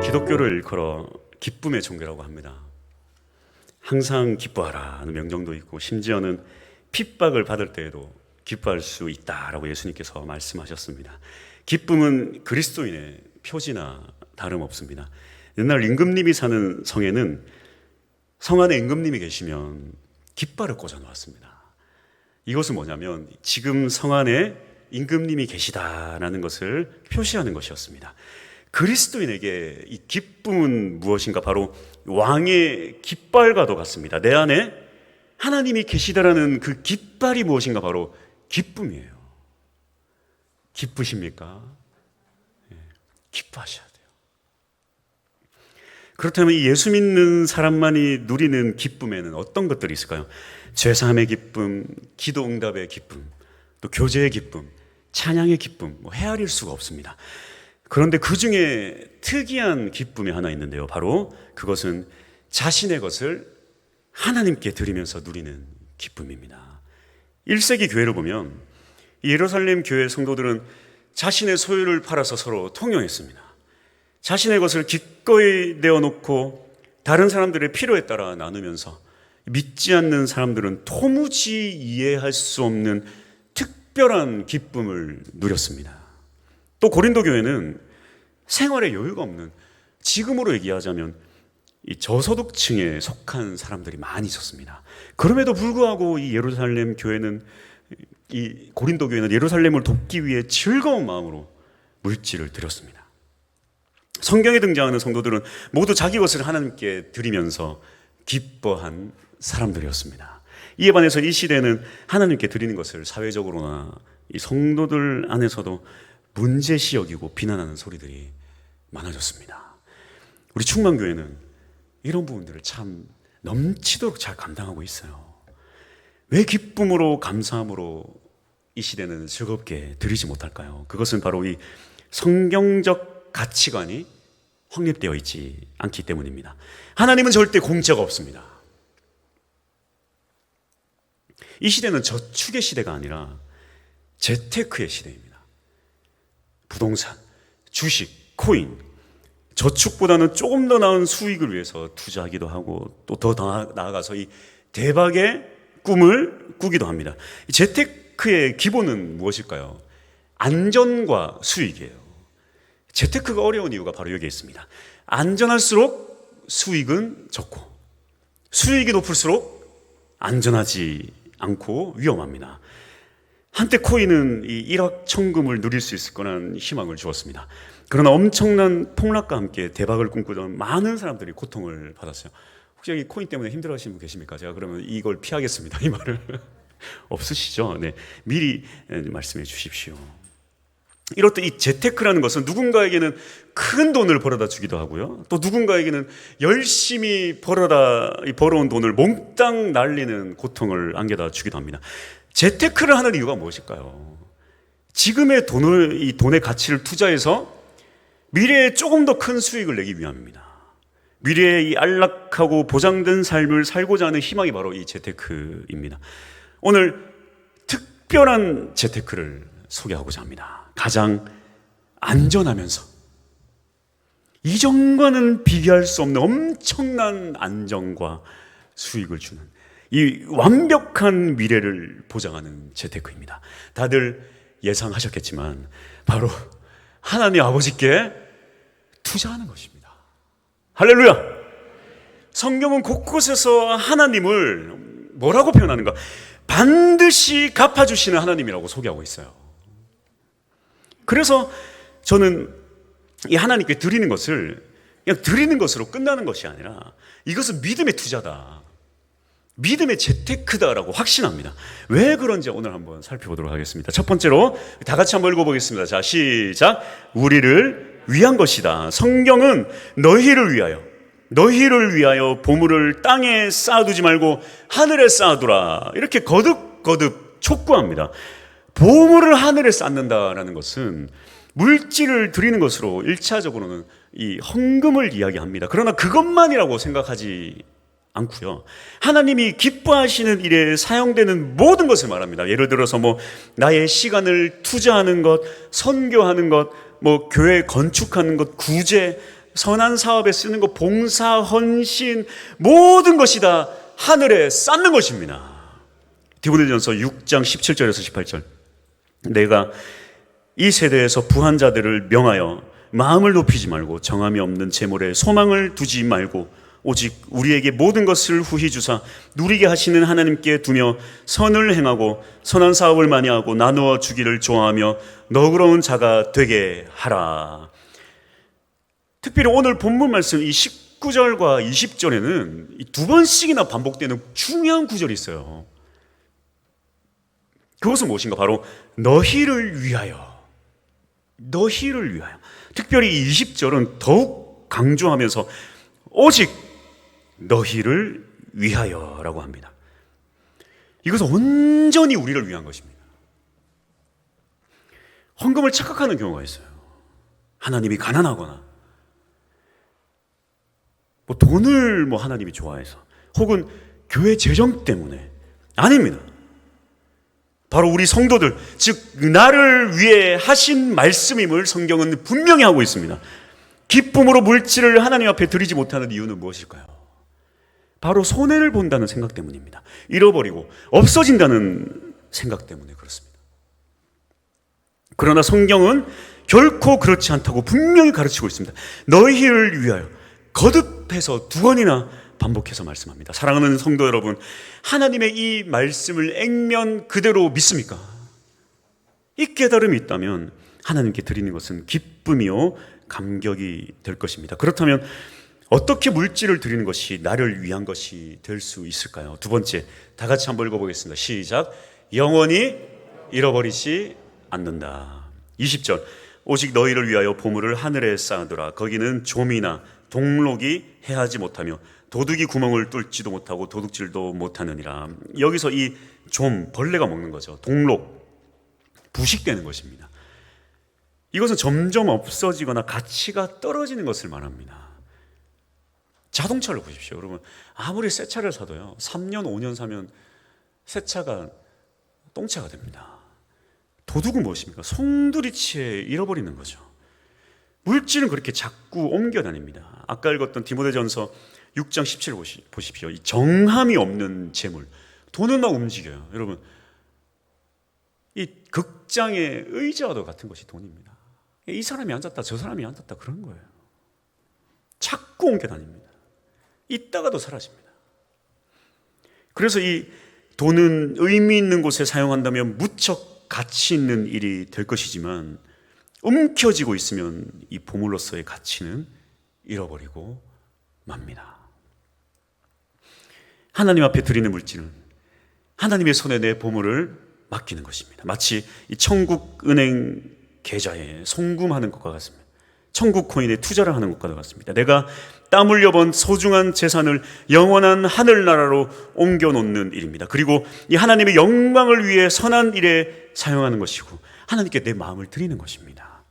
기독교를 일컬어 기쁨의 종교라고 합니다. 항상 기뻐하라는 명령도 있고 심지어는 핍박을 받을 때에도 기뻐할 수 있다라고 예수님께서 말씀하셨습니다. 기쁨은 그리스도인의 표지나 다름없습니다. 옛날 임금님이 사는 성에는 성 안에 임금님이 계시면 깃발을 꽂아 놓았습니다. 이것은 뭐냐면 지금 성 안에 임금님이 계시다라는 것을 표시하는 것이었습니다. 그리스도인에게 이 기쁨은 무엇인가? 바로 왕의 깃발과도 같습니다. 내 안에 하나님이 계시다라는 그 깃발이 무엇인가? 바로 기쁨이에요. 기쁘십니까? 기뻐하셔야 돼요. 그렇다면 이 예수 믿는 사람만이 누리는 기쁨에는 어떤 것들이 있을까요? 죄사함의 기쁨, 기도 응답의 기쁨, 또 교제의 기쁨, 찬양의 기쁨, 헤아릴 수가 없습니다. 그런데 그 중에 특이한 기쁨이 하나 있는데요. 바로 그것은 자신의 것을 하나님께 드리면서 누리는 기쁨입니다. 1세기 교회를 보면 예루살렘 교회 성도들은 자신의 소유를 팔아서 서로 통용했습니다. 자신의 것을 기꺼이 내어놓고 다른 사람들의 필요에 따라 나누면서 믿지 않는 사람들은 도무지 이해할 수 없는 특별한 기쁨을 누렸습니다. 또 고린도 교회는 생활에 여유가 없는, 지금으로 얘기하자면 이 저소득층에 속한 사람들이 많이 있었습니다. 그럼에도 불구하고 이 예루살렘 교회는, 이 고린도 교회는 예루살렘을 돕기 위해 즐거운 마음으로 물질을 드렸습니다. 성경에 등장하는 성도들은 모두 자기 것을 하나님께 드리면서 기뻐한 사람들이었습니다. 이에 반해서 이 시대는 하나님께 드리는 것을 사회적으로나 이 성도들 안에서도 문제시 여기고 비난하는 소리들이 많아졌습니다. 우리 충만교회는 이런 부분들을 참 넘치도록 잘 감당하고 있어요. 왜 기쁨으로 감사함으로 이 시대는 즐겁게 드리지 못할까요? 그것은 바로 이 성경적 가치관이 확립되어 있지 않기 때문입니다. 하나님은 절대 공짜가 없습니다. 이 시대는 저축의 시대가 아니라 재테크의 시대입니다. 부동산, 주식, 코인, 저축보다는 조금 더 나은 수익을 위해서 투자하기도 하고 또 더 나아가서 이 대박의 꿈을 꾸기도 합니다. 이 재테크의 기본은 무엇일까요? 안전과 수익이에요. 재테크가 어려운 이유가 바로 여기에 있습니다. 안전할수록 수익은 적고 수익이 높을수록 안전하지 않고 위험합니다. 한때 코인은 이 일확천금을 누릴 수 있을 거라는 희망을 주었습니다. 그러나 엄청난 폭락과 함께 대박을 꿈꾸던 많은 사람들이 고통을 받았어요. 혹시 여기 코인 때문에 힘들어하시는 분 계십니까? 제가 그러면 이걸 피하겠습니다. 이 말을 없으시죠? 네, 미리 말씀해 주십시오. 이렇듯 이 재테크라는 것은 누군가에게는 큰 돈을 벌어다 주기도 하고요. 또 누군가에게는 열심히 벌어온 돈을 몽땅 날리는 고통을 안겨다 주기도 합니다. 재테크를 하는 이유가 무엇일까요? 지금의 이 돈의 가치를 투자해서 미래에 조금 더 큰 수익을 내기 위함입니다. 미래에 이 안락하고 보장된 삶을 살고자 하는 희망이 바로 이 재테크입니다. 오늘 특별한 재테크를 소개하고자 합니다. 가장 안전하면서 이전과는 비교할 수 없는 엄청난 안정과 수익을 주는 이 완벽한 미래를 보장하는 재테크입니다. 다들 예상하셨겠지만 바로 하나님 아버지께 투자하는 것입니다. 할렐루야! 성경은 곳곳에서 하나님을 뭐라고 표현하는가? 반드시 갚아주시는 하나님이라고 소개하고 있어요. 그래서 저는 이 하나님께 드리는 것을 그냥 드리는 것으로 끝나는 것이 아니라 이것은 믿음의 투자다, 믿음의 재테크다라고 확신합니다. 왜 그런지 오늘 한번 살펴보도록 하겠습니다. 첫 번째로 다 같이 한번 읽어보겠습니다. 자, 시작. 우리를 위한 것이다. 성경은 너희를 위하여 보물을 땅에 쌓아두지 말고 하늘에 쌓아두라, 이렇게 거듭거듭 촉구합니다. 보물을 하늘에 쌓는다라는 것은 물질을 드리는 것으로 1차적으로는 이 헌금을 이야기합니다. 그러나 그것만이라고 생각하지 않고요, 하나님이 기뻐하시는 일에 사용되는 모든 것을 말합니다. 예를 들어서 나의 시간을 투자하는 것, 선교하는 것, 교회 건축하는 것, 구제, 선한 사업에 쓰는 것, 봉사, 헌신, 모든 것이 다 하늘에 쌓는 것입니다. 디모데전서 6장 17절에서 18절. 내가 이 세대에서 부한 자들을 명하여 마음을 높이지 말고 정함이 없는 재물에 소망을 두지 말고 오직 우리에게 모든 것을 후히 주사 누리게 하시는 하나님께 두며 선을 행하고 선한 사업을 많이 하고 나누어 주기를 좋아하며 너그러운 자가 되게 하라. 특별히 오늘 본문 말씀 이 19절과 20절에는 두 번씩이나 반복되는 중요한 구절이 있어요. 그것은 무엇인가? 바로 너희를 위하여. 너희를 위하여. 특별히 이 20절은 더욱 강조하면서 오직 너희를 위하여라고 합니다. 이것은 온전히 우리를 위한 것입니다. 헌금을 착각하는 경우가 있어요. 하나님이 가난하거나 돈을 하나님이 좋아해서 혹은 교회 재정 때문에. 아닙니다. 바로 우리 성도들, 즉 나를 위해 하신 말씀임을 성경은 분명히 하고 있습니다. 기쁨으로 물질을 하나님 앞에 드리지 못하는 이유는 무엇일까요? 바로 손해를 본다는 생각 때문입니다. 잃어버리고 없어진다는 생각 때문에 그렇습니다. 그러나 성경은 결코 그렇지 않다고 분명히 가르치고 있습니다. 너희를 위하여 거듭해서 두 번이나 반복해서 말씀합니다. 사랑하는 성도 여러분, 하나님의 이 말씀을 액면 그대로 믿습니까? 이 깨달음이 있다면 하나님께 드리는 것은 기쁨이요 감격이 될 것입니다. 그렇다면 어떻게 물질을 드리는 것이 나를 위한 것이 될 수 있을까요? 두 번째, 다 같이 한번 읽어보겠습니다. 시작. 영원히 잃어버리지 않는다. 20절. 오직 너희를 위하여 보물을 하늘에 쌓아두라. 거기는 좀이나 동록이 해하지 못하며 도둑이 구멍을 뚫지도 못하고 도둑질도 못하느니라. 여기서 이 좀, 벌레가 먹는 거죠. 동록, 부식되는 것입니다. 이것은 점점 없어지거나 가치가 떨어지는 것을 말합니다. 자동차를 보십시오. 여러분, 아무리 새 차를 사도요, 3년, 5년 사면 새 차가 똥차가 됩니다. 도둑은 무엇입니까? 송두리치에 잃어버리는 거죠. 물질은 그렇게 자꾸 옮겨 다닙니다. 아까 읽었던 디모데전서 6장 17 보십시오. 이 정함이 없는 재물. 돈은 막 움직여요. 여러분, 이 극장의 의자와도 같은 것이 돈입니다. 이 사람이 앉았다 저 사람이 앉았다 그런 거예요. 자꾸 옮겨 다닙니다. 있다가도 사라집니다. 그래서 이 돈은 의미 있는 곳에 사용한다면 무척 가치 있는 일이 될 것이지만 움켜쥐고 있으면 이 보물로서의 가치는 잃어버리고 맙니다. 하나님 앞에 드리는 물질은 하나님의 손에 내 보물을 맡기는 것입니다. 마치 이 천국 은행 계좌에 송금하는 것과 같습니다. 천국 코인에 투자를 하는 것과 같습니다. 내가 땀 흘려 번 소중한 재산을 영원한 하늘나라로 옮겨놓는 일입니다. 그리고 이 하나님의 영광을 위해 선한 일에 사용하는 것이고 하나님께 내 마음을 드리는 것입니다.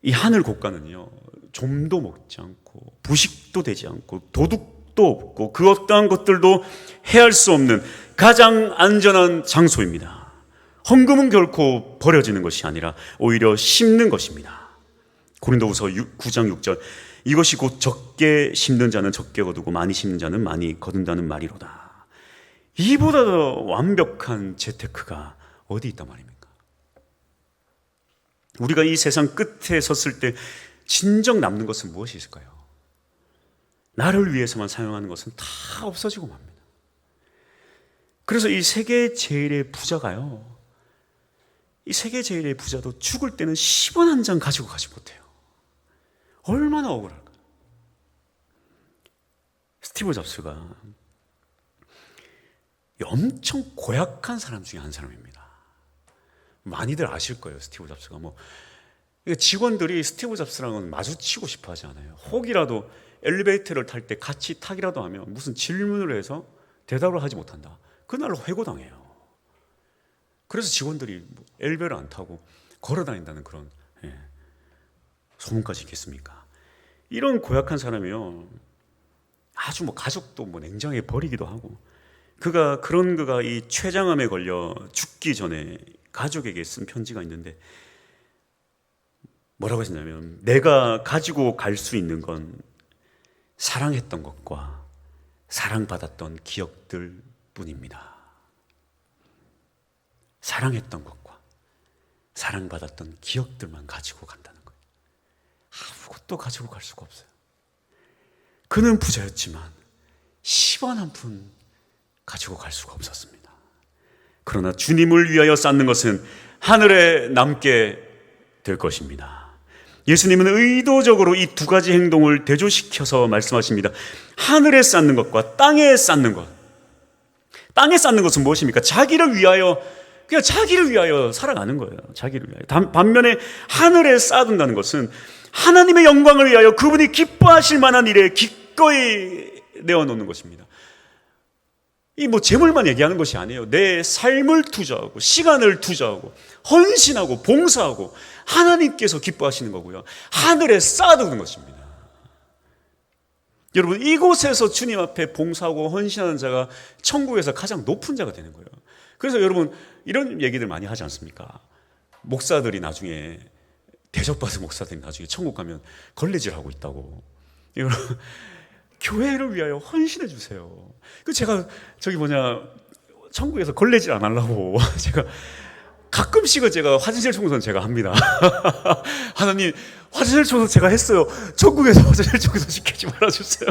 이 하늘 국가는요, 좀도 먹지 않고 부식도 되지 않고 도둑도 없고 그 어떠한 것들도 해할 수 없는 가장 안전한 장소입니다. 헌금은 결코 버려지는 것이 아니라 오히려 심는 것입니다. 고린도후서 9장 6절. 이것이 곧 적게 심는 자는 적게 거두고 많이 심는 자는 많이 거둔다는 말이로다. 이보다 더 완벽한 재테크가 어디 있단 말입니까? 우리가 이 세상 끝에 섰을 때 진정 남는 것은 무엇이 있을까요? 나를 위해서만 사용하는 것은 다 없어지고 맙니다. 그래서 이 세계 제일의 부자가요, 이 세계 제일의 부자도 죽을 때는 10원 한 장 가지고 가지 못해요. 얼마나 억울할까요? 스티브 잡스가 엄청 고약한 사람 중에 한 사람입니다. 많이들 아실 거예요. 스티브 잡스가 직원들이 스티브 잡스랑은 마주치고 싶어 하지 않아요. 혹이라도 엘리베이터를 탈 때 같이 타기라도 하면 무슨 질문을 해서 대답을 하지 못한다. 그날로 해고당해요. 그래서 직원들이 엘베를 안 타고 걸어 다닌다는 그런 소문까지 있겠습니까? 이런 고약한 사람이요, 아주 가족도 냉장에 버리기도 하고, 그가 이 췌장암에 걸려 죽기 전에 가족에게 쓴 편지가 있는데, 뭐라고 했냐면 내가 가지고 갈 수 있는 건 사랑했던 것과 사랑받았던 기억들 뿐입니다. 사랑했던 것과 사랑받았던 기억들만 가지고 간다는 거예요. 아무것도 가지고 갈 수가 없어요. 그는 부자였지만 10원 한 푼 가지고 갈 수가 없었습니다. 그러나 주님을 위하여 쌓는 것은 하늘에 남게 될 것입니다. 예수님은 의도적으로 이 두 가지 행동을 대조시켜서 말씀하십니다. 하늘에 쌓는 것과 땅에 쌓는 것. 땅에 쌓는 것은 무엇입니까? 자기를 위하여, 그냥 자기를 위하여 살아가는 거예요. 자기를 위하여. 반면에 하늘에 쌓아둔다는 것은 하나님의 영광을 위하여 그분이 기뻐하실 만한 일에 기꺼이 내어놓는 것입니다. 이 재물만 얘기하는 것이 아니에요. 내 삶을 투자하고 시간을 투자하고 헌신하고 봉사하고 하나님께서 기뻐하시는 거고요. 하늘에 쌓아두는 것입니다. 여러분, 이곳에서 주님 앞에 봉사하고 헌신하는 자가 천국에서 가장 높은 자가 되는 거예요. 그래서 여러분, 이런 얘기들 많이 하지 않습니까? 목사들이 나중에, 대접받은 목사들이 나중에 천국 가면 걸레질하고 있다고. 여러분, 교회를 위하여 헌신해 주세요. 제가 천국에서 걸레질 안 하려고 제가 가끔씩은 제가 화장실 청소는 제가 합니다. 하나님, 화장실 청소 제가 했어요. 천국에서 화장실 청소 시키지 말아주세요.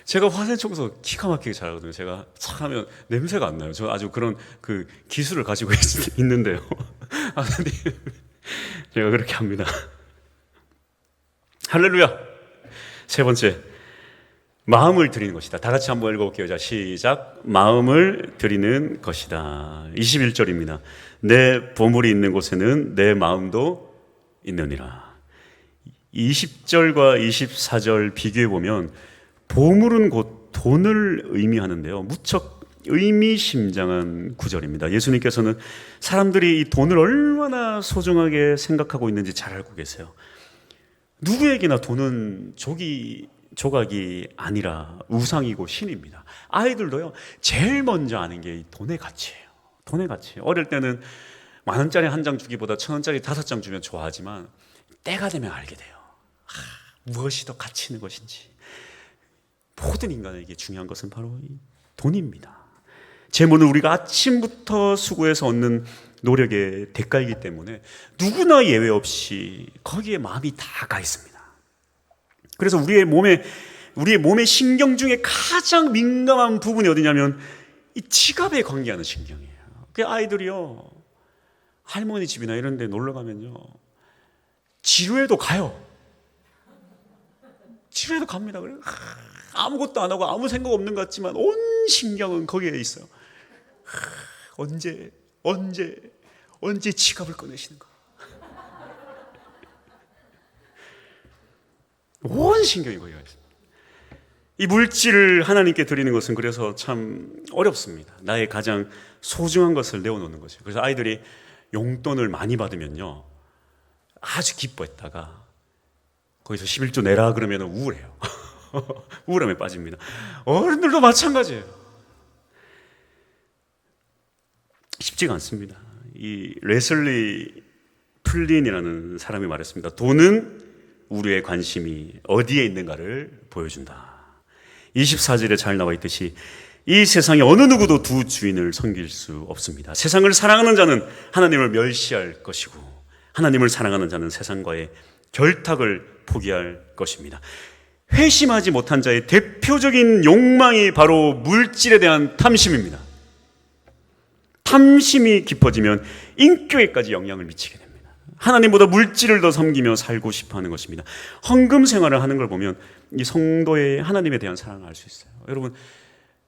제가 화장실 청소 기가 막히게 잘하거든요. 제가 착 하면 냄새가 안 나요. 저 아주 그런 기술을 가지고 있는데요. 하나님, 제가 그렇게 합니다. 할렐루야. 세 번째, 마음을 드리는 것이다. 다 같이 한번 읽어볼게요. 자, 시작. 마음을 드리는 것이다. 21절입니다. 내 보물이 있는 곳에는 내 마음도 있느니라. 20절과 24절 비교해 보면 보물은 곧 돈을 의미하는데요. 무척 의미심장한 구절입니다. 예수님께서는 사람들이 이 돈을 얼마나 소중하게 생각하고 있는지 잘 알고 계세요. 누구에게나 돈은 조각이 아니라 우상이고 신입니다. 아이들도요, 제일 먼저 아는 게 이 돈의 가치예요. 돈의 가치. 어릴 때는 10,000원짜리 한 장 주기보다 1,000원짜리 5장 주면 좋아하지만 때가 되면 알게 돼요. 무엇이 더 가치 있는 것인지. 모든 인간에게 중요한 것은 바로 이 돈입니다. 재물은 우리가 아침부터 수고해서 얻는 노력의 대가이기 때문에 누구나 예외 없이 거기에 마음이 다 가 있습니다. 그래서 우리의 몸의 신경 중에 가장 민감한 부분이 어디냐면 이 지갑에 관계하는 신경이에요. 그 아이들이요, 할머니 집이나 이런 데 놀러 가면요, 지루해도 가요. 지루해도 갑니다. 그래 아무것도 안 하고 아무 생각 없는 것 같지만 온 신경은 거기에 있어요. 언제 지갑을 꺼내시는가? 온 신경이 거기가 있습니다. 이 물질을 하나님께 드리는 것은 그래서 참 어렵습니다. 나의 가장 소중한 것을 내어놓는 거죠. 그래서 아이들이 용돈을 많이 받으면요, 아주 기뻐했다가 거기서 11조 내라 그러면 우울해요. 우울함에 빠집니다. 어른들도 마찬가지예요. 쉽지가 않습니다. 이 레슬리 플린이라는 사람이 말했습니다. 돈은 우리의 관심이 어디에 있는가를 보여준다. 24절에 잘 나와 있듯이 이 세상에 어느 누구도 두 주인을 섬길 수 없습니다. 세상을 사랑하는 자는 하나님을 멸시할 것이고 하나님을 사랑하는 자는 세상과의 결탁을 포기할 것입니다. 회심하지 못한 자의 대표적인 욕망이 바로 물질에 대한 탐심입니다. 탐심이 깊어지면 인격에까지 영향을 미치게 됩니다. 하나님보다 물질을 더 섬기며 살고 싶어하는 것입니다. 헌금 생활을 하는 걸 보면 이 성도의 하나님에 대한 사랑을 알 수 있어요. 여러분,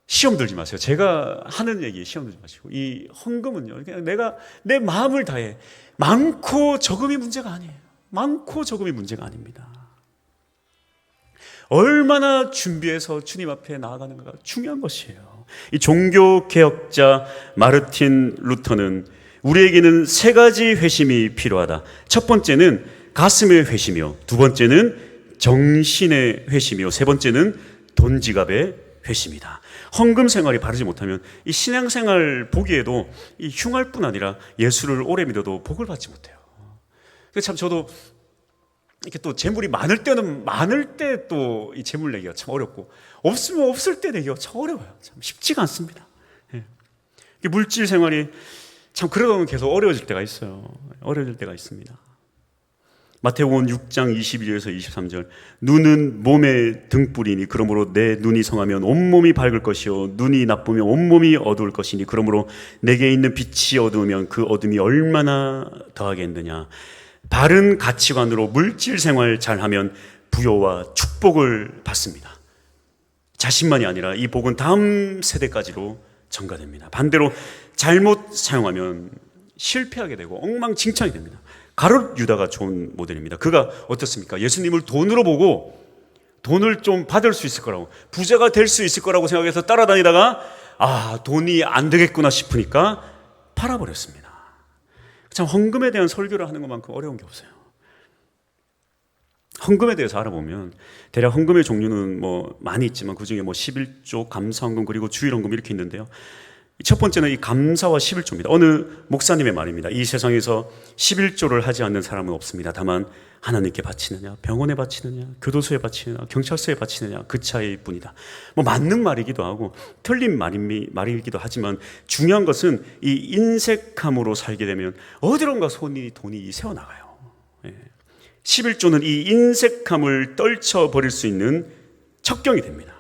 시험 들지 마세요. 제가 하는 얘기 시험 들지 마시고, 이 헌금은요, 그냥 내가 내 마음을 다해. 많고 적음이 문제가 아니에요. 많고 적음이 문제가 아닙니다. 얼마나 준비해서 주님 앞에 나아가는가가 중요한 것이에요. 이 종교개혁자 마르틴 루터는 우리에게는 세 가지 회심이 필요하다. 첫 번째는 가슴의 회심이요, 두 번째는 정신의 회심이요, 세 번째는 돈 지갑의 되십니다. 헌금 생활이 바르지 못하면 이 신앙생활 보기에도 이 흉할 뿐 아니라 예수를 오래 믿어도 복을 받지 못해요. 그래서 참 저도 이렇게 또 재물이 많을 때는 많을 때 또 이 재물 내기가 참 어렵고 없으면 없을 때 내기가 참 어려워요. 참 쉽지가 않습니다. 예. 물질 생활이 참 그러다 보면 계속 어려워질 때가 있어요. 어려워질 때가 있습니다. 마태복음 6장 22절에서 23절 눈은 몸의 등불이니 그러므로 내 눈이 성하면 온몸이 밝을 것이요 눈이 나쁘면 온몸이 어두울 것이니 그러므로 내게 있는 빛이 어두우면 그 어둠이 얼마나 더하겠느냐. 바른 가치관으로 물질 생활 잘하면 부요와 축복을 받습니다. 자신만이 아니라 이 복은 다음 세대까지로 전가됩니다. 반대로 잘못 사용하면 실패하게 되고 엉망진창이 됩니다. 가룟 유다가 좋은 모델입니다. 그가 어떻습니까? 예수님을 돈으로 보고 돈을 좀 받을 수 있을 거라고, 부자가 될 수 있을 거라고 생각해서 따라다니다가 돈이 안 되겠구나 싶으니까 팔아버렸습니다. 참 헌금에 대한 설교를 하는 것만큼 어려운 게 없어요. 헌금에 대해서 알아보면 대략 헌금의 종류는 많이 있지만 그중에 11조, 감사헌금, 그리고 주일헌금 이렇게 있는데요. 첫 번째는 이 감사와 11조입니다. 어느 목사님의 말입니다. 이 세상에서 11조를 하지 않는 사람은 없습니다. 다만 하나님께 바치느냐, 병원에 바치느냐, 교도소에 바치느냐, 경찰서에 바치느냐, 그 차이일 뿐이다. 맞는 말이기도 하고 틀린 말이기도 하지만 중요한 것은 이 인색함으로 살게 되면 어디론가 돈이 새어나가요. 11조는 이 인색함을 떨쳐버릴 수 있는 첩경이 됩니다.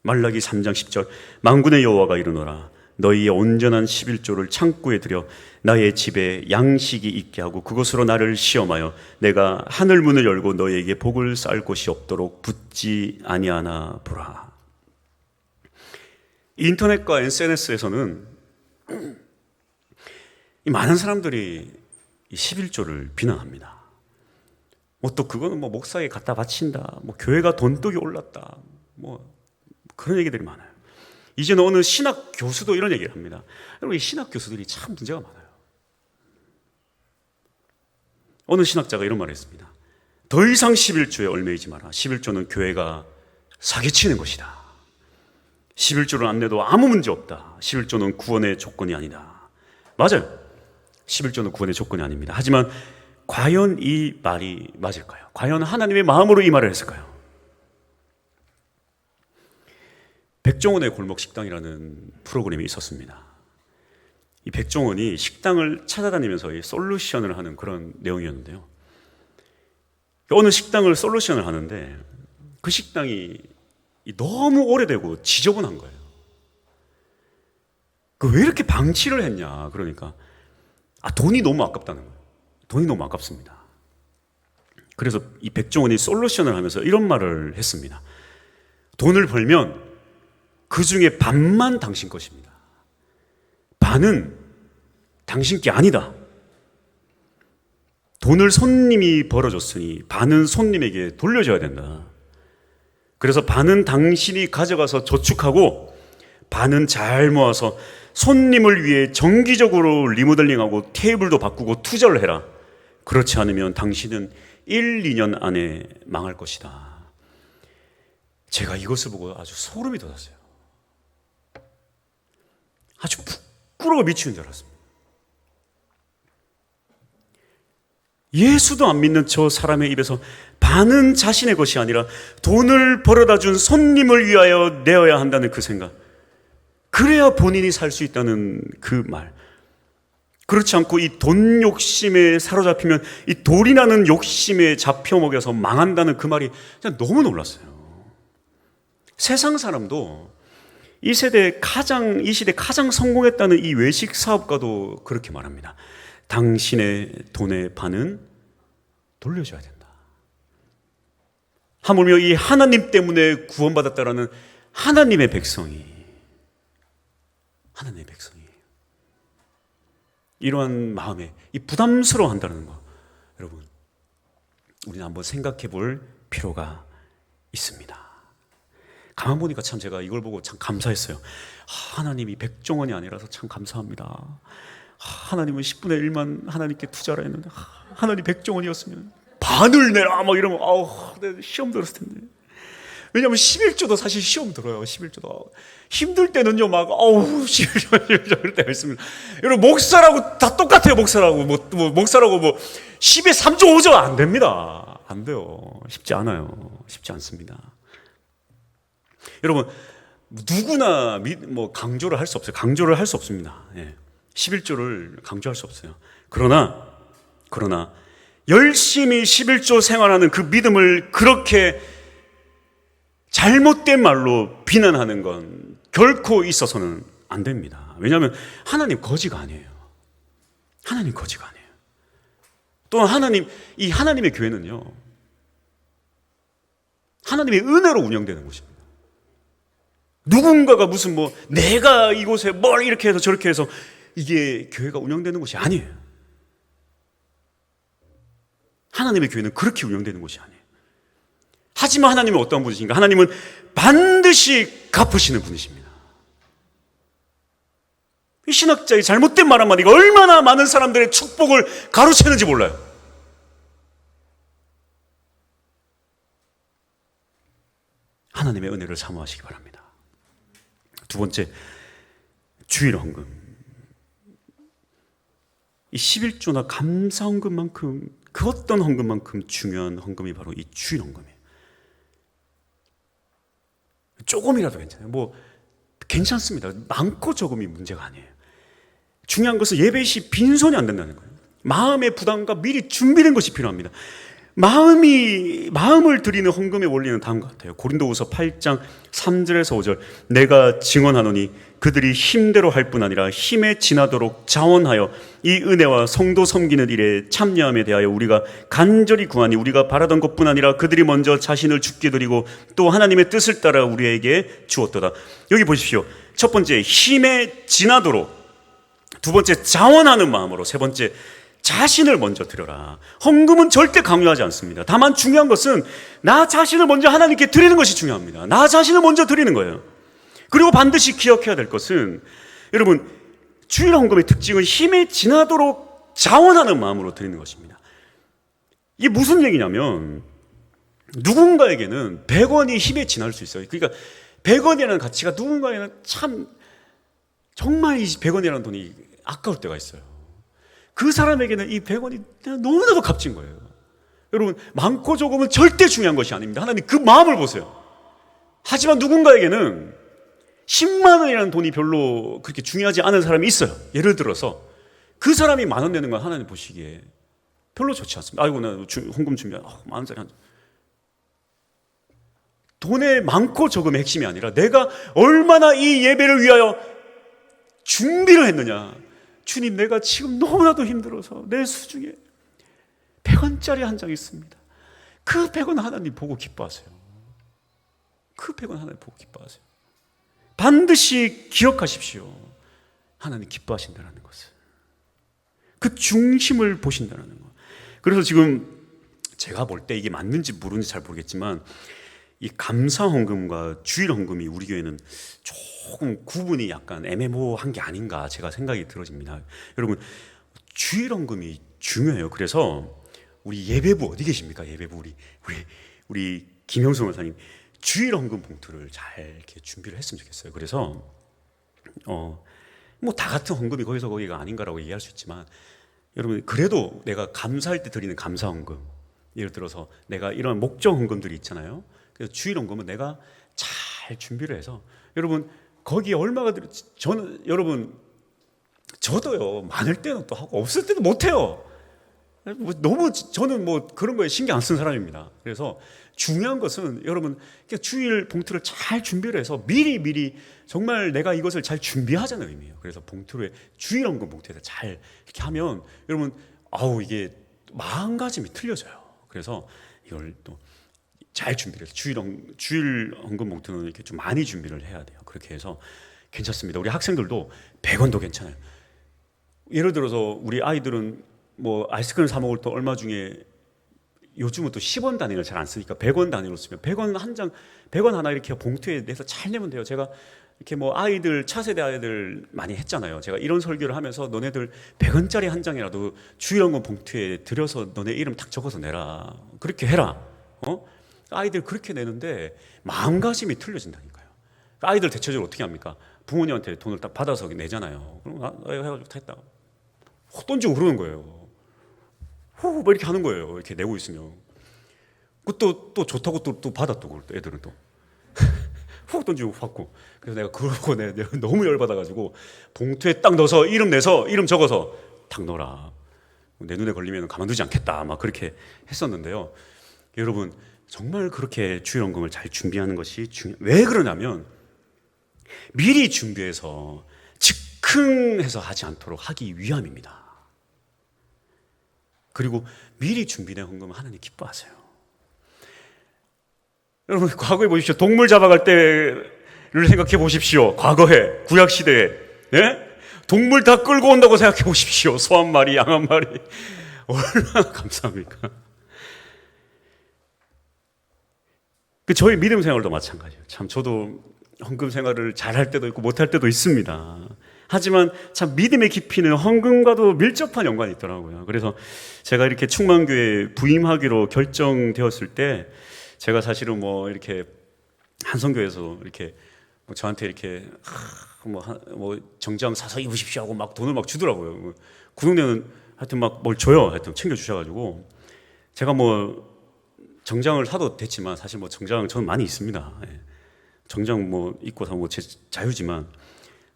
말라기 3장 10절 만군의 여호와가 이르노라 너희의 온전한 11조를 창고에 들여 나의 집에 양식이 있게 하고 그것으로 나를 시험하여 내가 하늘 문을 열고 너희에게 복을 쌓을 곳이 없도록 붙지 아니하나 보라. 인터넷과 SNS에서는 많은 사람들이 11조를 비난합니다. 또 그거는 목사에게 갖다 바친다, 교회가 돈독이 올랐다, 그런 얘기들이 많아요. 이제는 어느 신학 교수도 이런 얘기를 합니다. 여러분, 이 신학 교수들이 참 문제가 많아요. 어느 신학자가 이런 말을 했습니다. 더 이상 11조에 얽매이지 마라. 11조는 교회가 사기치는 것이다. 11조를 안 내도 아무 문제 없다. 11조는 구원의 조건이 아니다. 맞아요. 11조는 구원의 조건이 아닙니다. 하지만 과연 이 말이 맞을까요? 과연 하나님의 마음으로 이 말을 했을까요? 백종원의 골목 식당이라는 프로그램이 있었습니다. 이 백종원이 식당을 찾아다니면서 솔루션을 하는 그런 내용이었는데요. 어느 식당을 솔루션을 하는데 그 식당이 너무 오래되고 지저분한 거예요. 왜 이렇게 방치를 했냐? 그러니까 돈이 너무 아깝다는 거예요. 돈이 너무 아깝습니다. 그래서 이 백종원이 솔루션을 하면서 이런 말을 했습니다. 돈을 벌면 그 중에 반만 당신 것입니다. 반은 당신 게 아니다. 돈을 손님이 벌어줬으니 반은 손님에게 돌려줘야 된다. 그래서 반은 당신이 가져가서 저축하고 반은 잘 모아서 손님을 위해 정기적으로 리모델링하고 테이블도 바꾸고 투자를 해라. 그렇지 않으면 당신은 1, 2년 안에 망할 것이다. 제가 이것을 보고 아주 소름이 돋았어요. 아주 부끄러워 미치는 줄 알았습니다. 예수도 안 믿는 저 사람의 입에서 반은 자신의 것이 아니라 돈을 벌어다 준 손님을 위하여 내어야 한다는 그 생각, 그래야 본인이 살 수 있다는 그 말, 그렇지 않고 이 돈 욕심에 사로잡히면 이 돌이나는 욕심에 잡혀 먹여서 망한다는 그 말이 진짜 너무 놀랐어요. 세상 사람도 이 시대 가장 성공했다는 이 외식 사업가도 그렇게 말합니다. 당신의 돈의 반은 돌려줘야 된다. 하물며 이 하나님 때문에 구원받았다라는 하나님의 백성이 이러한 마음에 이 부담스러워한다는 거, 여러분 우리는 한번 생각해 볼 필요가 있습니다. 가만 보니까 참 제가 이걸 보고 참 감사했어요. 하나님이 백종원이 아니라서 참 감사합니다. 하나님은 10분의 1만 하나님께 투자를 했는데 하나님 백종원이었으면 반을 내라 막 이러면 내 시험 들었을 텐데 왜냐하면 11조도 사실 시험 들어요. 11조도 힘들 때는요 막 어우 11조 이럴 때가 있습니다. 여러분 목사라고 다 똑같아요. 목사라고 목사라고 10에 3조 5조 안 됩니다. 안 돼요. 쉽지 않아요. 쉽지 않습니다. 여러분 누구나 강조를 할 수 없어요. 강조를 할 수 없습니다. 11조를 강조할 수 없어요. 그러나 열심히 11조 생활하는 그 믿음을 그렇게 잘못된 말로 비난하는 건 결코 있어서는 안 됩니다. 왜냐하면 하나님 거지가 아니에요. 하나님 거지가 아니에요. 또 이 하나님의 교회는요, 하나님의 은혜로 운영되는 곳입니다. 누군가가 무슨 내가 이곳에 뭘 이렇게 해서 저렇게 해서 이게 교회가 운영되는 곳이 아니에요. 하나님의 교회는 그렇게 운영되는 곳이 아니에요. 하지만 하나님은 어떤 분이신가? 하나님은 반드시 갚으시는 분이십니다. 이 신학자의 잘못된 말 한마디가 얼마나 많은 사람들의 축복을 가로채는지 몰라요. 하나님의 은혜를 사모하시기 바랍니다. 두 번째, 주일 헌금. 이 11조나 감사 헌금만큼, 그 어떤 헌금만큼 중요한 헌금이 바로 이 주일 헌금이에요. 조금이라도 괜찮아요. 괜찮습니다. 많고 적음이 문제가 아니에요. 중요한 것은 예배 시 빈손이 안 된다는 거예요. 마음의 부담과 미리 준비된 것이 필요합니다. 마음을 드리는 헌금의 원리는 다음과 같아요. 고린도후서 8장 3절에서 5절. 내가 증언하노니 그들이 힘대로 할 뿐 아니라 힘에 지나도록 자원하여 이 은혜와 성도 섬기는 일에 참여함에 대하여 우리가 간절히 구하니 우리가 바라던 것뿐 아니라 그들이 먼저 자신을 죽게 드리고 또 하나님의 뜻을 따라 우리에게 주었도다. 여기 보십시오. 첫 번째, 힘에 지나도록. 두 번째, 자원하는 마음으로. 세 번째, 자신을 먼저 드려라. 헌금은 절대 강요하지 않습니다. 다만 중요한 것은 나 자신을 먼저 하나님께 드리는 것이 중요합니다. 나 자신을 먼저 드리는 거예요. 그리고 반드시 기억해야 될 것은, 여러분, 주일 헌금의 특징은 힘에 지나도록 자원하는 마음으로 드리는 것입니다. 이게 무슨 얘기냐면, 누군가에게는 100원이 힘에 지날 수 있어요. 그러니까 100원이라는 가치가 누군가에는 정말 이 100원이라는 돈이 아까울 때가 있어요. 그 사람에게는 이 100원이 너무나도 값진 거예요. 여러분, 많고 적음은 절대 중요한 것이 아닙니다. 하나님 그 마음을 보세요. 하지만 누군가에게는 10만 원이라는 돈이 별로 그렇게 중요하지 않은 사람이 있어요. 예를 들어서 그 사람이 10,000원 내는 건 하나님 보시기에 별로 좋지 않습니다. 아이고, 나 헌금 준비한 10,000원짜리 한 돈의 많고 적음의 핵심이 아니라 내가 얼마나 이 예배를 위하여 준비를 했느냐. 주님, 내가 지금 너무나도 힘들어서 내 수중에 100원짜리 한 장 있습니다. 그 100원 하나님 보고 기뻐하세요. 그 100원 하나님 보고 기뻐하세요. 반드시 기억하십시오. 하나님 기뻐하신다는 것을. 그 중심을 보신다는 것. 그래서 지금 제가 볼 때 이게 맞는지 모르는지 잘 모르겠지만 이 감사 헌금과 주일 헌금이 우리 교회는 조금 구분이 약간 애매모호한 게 아닌가 제가 생각이 들어집니다. 여러분, 주일 헌금이 중요해요. 그래서 우리 예배부 어디 계십니까? 예배부 우리 김형수 원사님 주일 헌금 봉투를 잘 이렇게 준비를 했으면 좋겠어요. 그래서 다 같은 헌금이 거기서 거기가 아닌가라고 얘기할 수 있지만, 여러분, 그래도 내가 감사할 때 드리는 감사 헌금, 예를 들어서 내가 이런 목적 헌금들이 있잖아요. 그래서 주일 헌금은 내가 잘 준비를 해서, 여러분, 거기에 얼마가 저도요, 많을 때는 또 하고 없을 때도 못 해요. 너무 저는 그런 거에 신경 안 쓰는 사람입니다. 그래서 중요한 것은 여러분, 주일 봉투를 잘 준비를 해서 미리 정말 내가 이것을 잘 준비하자는 의미예요. 그래서 봉투에 주일 헌금 봉투에다 잘 이렇게 하면 여러분, 이게 마음가짐이 틀려져요. 그래서 이걸 또 잘 준비를 해서 주일 헌금 봉투는 이렇게 좀 많이 준비를 해야 돼요. 그렇게 해서 괜찮습니다. 우리 학생들도 100원도 괜찮아요. 예를 들어서 우리 아이들은 아이스크림 사 먹을 때 얼마 중에 요즘은 또 10원 단위를 잘 안 쓰니까 100원 단위로 쓰면 100원 한 장, 100원 하나 이렇게 봉투에 내서 잘 내면 돼요. 제가 이렇게 아이들, 차세대 아이들 많이 했잖아요. 제가 이런 설교를 하면서 너네들 100원짜리 한 장이라도 주일헌금 봉투에 들여서 너네 이름 딱 적어서 내라. 그렇게 해라. 아이들 그렇게 내는데 마음가짐이 틀려진다니까요. 아이들 대체적으로 어떻게 합니까? 부모님한테 돈을 딱 받아서 내잖아요. 그럼 해가지고 됐다. 확 던지고 그러는 거예요. 후, 뭐 이렇게 하는 거예요. 이렇게 내고 있으면. 또 좋다고 또 받아 또 애들은 또. 훅 던지고 받고. 그래서 내가 그걸 보고 내가 너무 열받아가지고 봉투에 딱 넣어서 이름 내서 이름 적어서 탁 넣어라. 내 눈에 걸리면 가만두지 않겠다. 막 그렇게 했었는데요. 여러분 정말 그렇게 주일원금을 잘 준비하는 것이 왜 그러냐면 미리 준비해서 즉흥해서 하지 않도록 하기 위함입니다. 그리고 미리 준비된 헌금은 하나님 기뻐하세요. 여러분 과거에 보십시오. 동물 잡아갈 때를 생각해 보십시오. 과거에 구약시대에 동물 다 끌고 온다고 생각해 보십시오. 소 한 마리, 양 한 마리. 얼마나 감사합니까? 저희 믿음 생활도 마찬가지예요. 참 저도 헌금 생활을 잘할 때도 있고 못할 때도 있습니다. 하지만 참 믿음의 깊이는 헌금과도 밀접한 연관이 있더라고요. 그래서 제가 이렇게 충만교회에 부임하기로 결정되었을 때 제가 사실은 뭐 이렇게 한성교에서 이렇게 뭐 저한테 이렇게 뭐 정장 사서 입으십시오 하고 막 돈을 막 주더라고요. 구동대는 하여튼 막 뭘 줘요. 하여튼 챙겨 주셔가지고 제가 뭐 정장을 사도 됐지만 사실 뭐 정장 저는 많이 있습니다. 정장 뭐 입고 사면 뭐 제 자유지만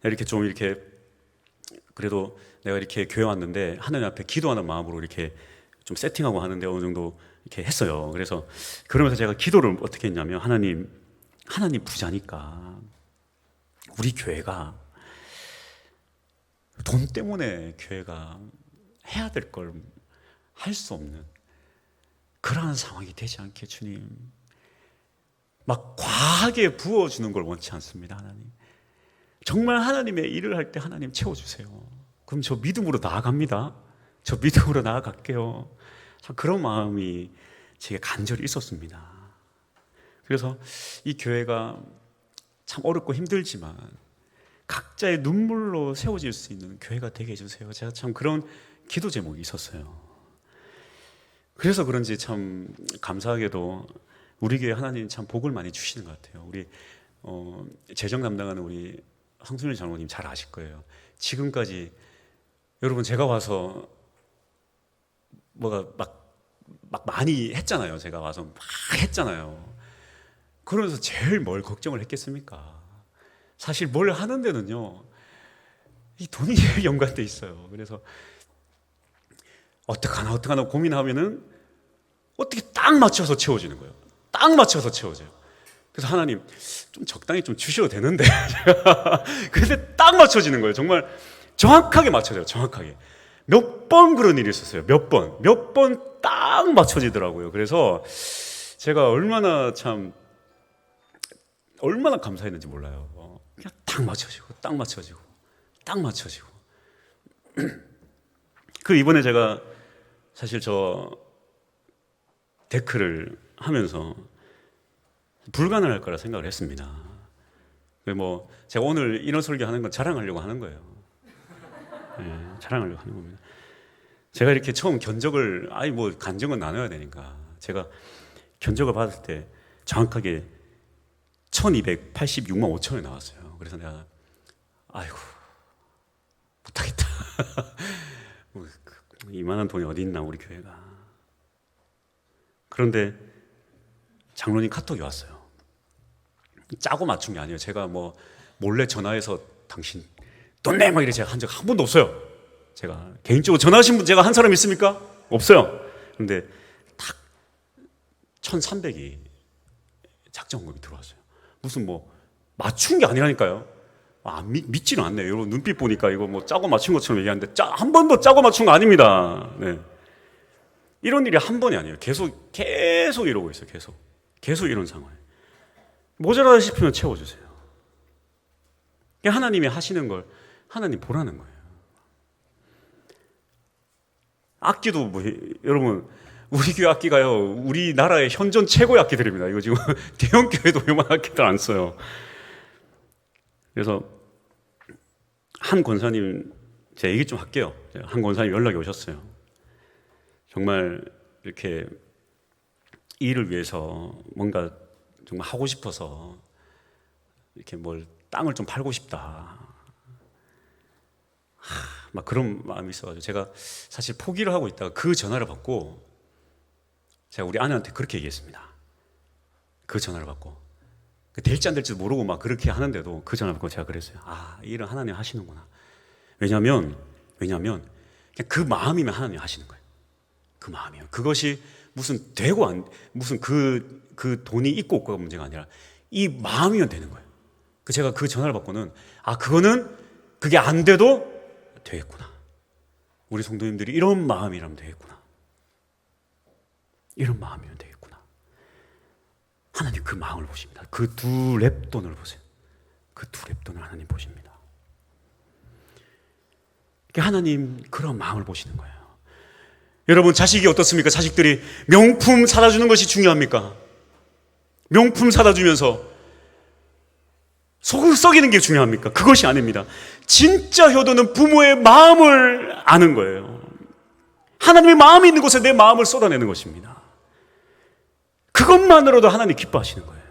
이렇게 좀 이렇게 그래도 내가 이렇게 교회 왔는데 하나님 앞에 기도하는 마음으로 이렇게 좀 세팅하고 하는데 어느 정도 이렇게 했어요. 그래서 그러면서 제가 기도를 어떻게 했냐면 하나님 부자니까 우리 교회가 돈 때문에 교회가 해야 될 걸 할 수 없는 그러한 상황이 되지 않게 주님 막 과하게 부어주는 걸 원치 않습니다. 하나님 정말 하나님의 일을 할 때 하나님 채워주세요. 그럼 저 믿음으로 나아갑니다. 저 믿음으로 나아갈게요. 참 그런 마음이 제게 간절히 있었습니다. 그래서 이 교회가 참 어렵고 힘들지만 각자의 눈물로 세워질 수 있는 교회가 되게 해주세요. 제가 참 그런 기도 제목이 있었어요. 그래서 그런지 참 감사하게도 우리 교회 하나님 참 복을 많이 주시는 것 같아요. 우리 재정 담당하는 우리 황순일 장로님 잘 아실 거예요. 지금까지 여러분 제가 와서 뭐가 막 많이 했잖아요. 제가 와서 막 했잖아요. 그러면서 제일 뭘 걱정을 했겠습니까? 사실 뭘 하는 데는요 이 돈이 제일 연관돼 있어요. 그래서 어떡하나 고민하면은 어떻게 딱 맞춰서 채워지는 거예요. 딱 맞춰서 채워져요. 그래서 하나님 좀 적당히 좀 주셔도 되는데 근데 딱 맞춰지는 거예요. 정말 정확하게 맞춰져요. 정확하게 몇 번 그런 일이 있었어요. 몇 번 딱 맞춰지더라고요. 그래서 제가 얼마나 감사했는지 몰라요. 그냥 딱 맞춰지고 그 이번에 제가 사실 저 데크를 하면서 불가능할 거라 생각을 했습니다. 뭐 제가 오늘 이런 설교하는 건 자랑하려고 하는 거예요. 자랑하려고 하는 겁니다. 제가 이렇게 처음 견적을 뭐 간증은 나눠야 되니까 제가 견적을 받을 때 정확하게 1286만 5천원이 나왔어요. 그래서 내가 아이고 못하겠다. 이만한 돈이 어디 있나 우리 교회가. 그런데 장로님 카톡이 왔어요. 짜고 맞춘 게 아니에요. 제가 뭐 몰래 전화해서 당신 돈 내! 막 이래 제가 한 적 한 번도 없어요. 제가 개인적으로 전화하신 분 제가 한 사람 있습니까? 없어요. 그런데 딱 1,300이 작정금이 들어왔어요. 무슨 뭐 맞춘 게 아니라니까요. 믿지는 않네요. 여러분 눈빛 보니까 이거 뭐 짜고 맞춘 것처럼 얘기하는데 한 번도 짜고 맞춘 거 아닙니다. 네. 이런 일이 한 번이 아니에요. 계속 이러고 있어요. 계속 이런 상황. 모자라다 싶으면 채워주세요. 하나님이 하시는 걸 하나님 보라는 거예요. 악기도 뭐 여러분 우리 교회 악기가요 우리나라의 현존 최고의 악기들입니다. 이거 지금 대형 교회도 이만 악기들 안 써요. 그래서 한 권사님 제가 얘기 좀 할게요. 한 권사님 연락이 오셨어요. 정말 이렇게 이 일을 위해서 뭔가 정말 하고 싶어서 이렇게 뭘 땅을 좀 팔고 싶다. 막 그런 마음이 있어가지고 제가 사실 포기를 하고 있다가 그 전화를 받고 제가 우리 아내한테 그렇게 얘기했습니다. 그 전화를 받고 될지 안 될지 모르고 막 그렇게 하는데도 그 전화를 받고 제가 그랬어요. 이 일은 하나님 하시는구나. 왜냐하면 그냥 그 마음이면 하나님 하시는 거예요. 그 마음이요. 그것이 무슨 되고 무슨 그 돈이 있고 없고가 문제가 아니라 이 마음이면 되는 거예요. 제가 그 전화를 받고는 그거는 그게 안 돼도 되겠구나. 우리 성도님들이 이런 마음이라면 되겠구나. 이런 마음이면 되겠구나. 하나님 그 마음을 보십니다. 그 두 랩돈을 보세요. 그 두 랩돈을 하나님 보십니다. 하나님 그런 마음을 보시는 거예요. 여러분 자식이 어떻습니까? 자식들이 명품 사다 주는 것이 중요합니까? 명품 사다 주면서 속을 썩이는 게 중요합니까? 그것이 아닙니다. 진짜 효도는 부모의 마음을 아는 거예요. 하나님의 마음이 있는 곳에 내 마음을 쏟아내는 것입니다. 그것만으로도 하나님 기뻐하시는 거예요.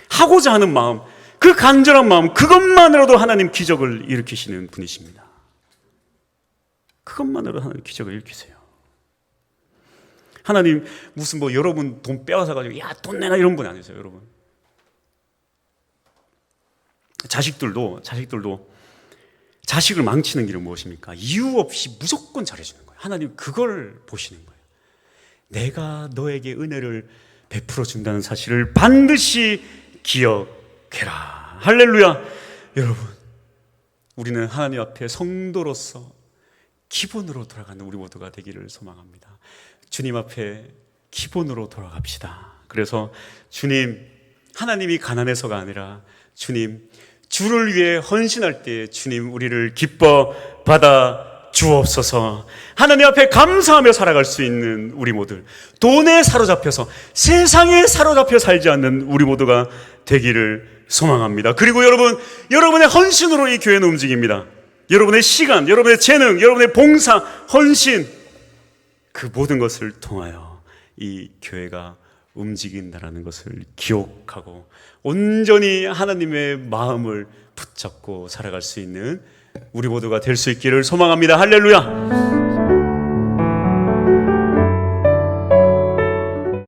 하고자 하는 마음, 그 간절한 마음, 그것만으로도 하나님 기적을 일으키시는 분이십니다. 그것만으로도 하나님 기적을 일으키세요. 하나님 무슨 여러분 돈 빼앗아가지고 돈 내놔 이런 분이 아니세요. 여러분 자식들도 자식을 망치는 길은 무엇입니까? 이유 없이 무조건 잘해주는 거예요. 하나님 그걸 보시는 거예요. 내가 너에게 은혜를 베풀어 준다는 사실을 반드시 기억해라. 할렐루야. 여러분 우리는 하나님 앞에 성도로서 기본으로 돌아가는 우리 모두가 되기를 소망합니다. 주님 앞에 기본으로 돌아갑시다. 그래서 주님, 하나님이 가난해서가 아니라 주님, 주를 위해 헌신할 때 주님 우리를 기뻐 받아 주옵소서. 하나님 앞에 감사하며 살아갈 수 있는 우리 모두, 돈에 사로잡혀서 세상에 사로잡혀 살지 않는 우리 모두가 되기를 소망합니다. 그리고 여러분의 헌신으로 이 교회는 움직입니다. 여러분의 시간, 여러분의 재능, 여러분의 봉사, 헌신, 그 모든 것을 통하여 이 교회가 움직인다라는 것을 기억하고 온전히 하나님의 마음을 붙잡고 살아갈 수 있는 우리 모두가 될 수 있기를 소망합니다. 할렐루야.